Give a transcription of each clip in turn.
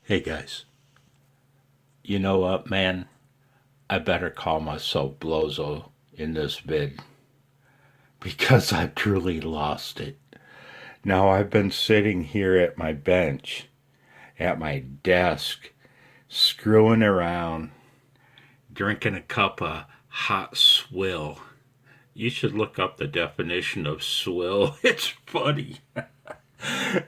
Hey guys, you know what, man? I better call myself Blowzo in this vid because I've truly lost it. Now, I've been sitting here at my bench, at my desk, screwing around, drinking a cup of hot swill. You should look up the definition of swill. It's funny.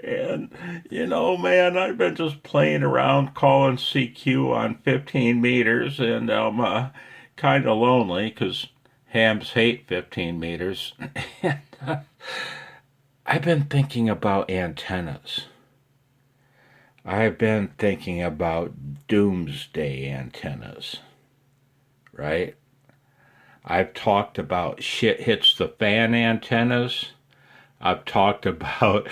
And, man, I've been just playing around calling CQ on 15 meters, and I'm kind of lonely because hams hate 15 meters. And I've been thinking about antennas. I've been thinking about doomsday antennas, right? I've talked about shit hits the fan antennas. I've talked about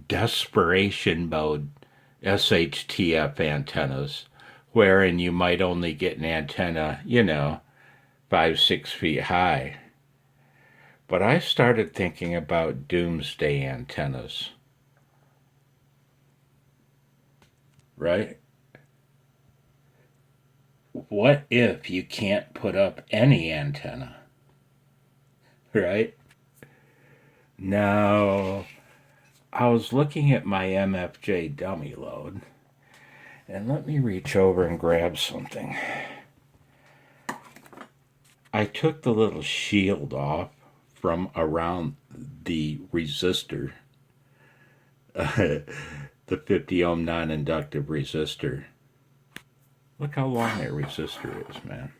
desperation mode SHTF antennas, wherein you might only get an antenna, 5, 6 feet high. But I started thinking about doomsday antennas, right? What if you can't put up any antenna, right? Now, I was looking at my MFJ dummy load, and let me reach over and grab something. I took the little shield off from around the resistor, the 50 ohm non inductive resistor. Look how long that resistor is, man.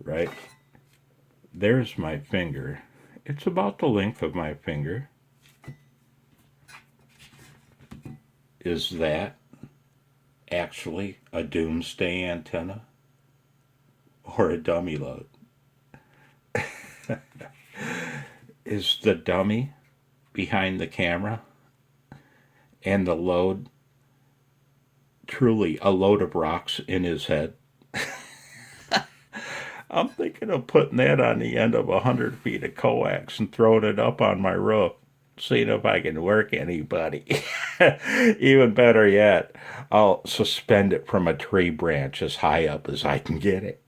Right? There's my finger. It's about the length of my finger. Is that actually a doomsday antenna or a dummy load? Is the dummy behind the camera and the load truly a load of rocks in his head? I'm thinking of putting that on the end of 100 feet of coax and throwing it up on my roof, seeing if I can work anybody. Even better yet, I'll suspend it from a tree branch as high up as I can get it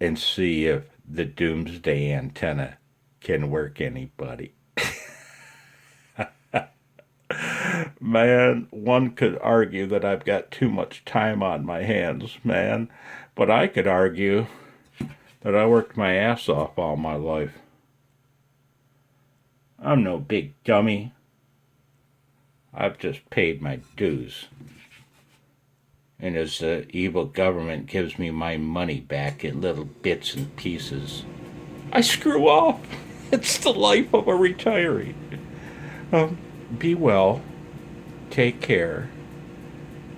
and see if the doomsday antenna can work anybody. Man, one could argue that I've got too much time on my hands, man. But I could argue that I worked my ass off all my life. I'm no big dummy. I've just paid my dues. And as the evil government gives me my money back in little bits and pieces, I screw off. It's the life of a retiree. Be well. Take care.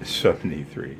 73.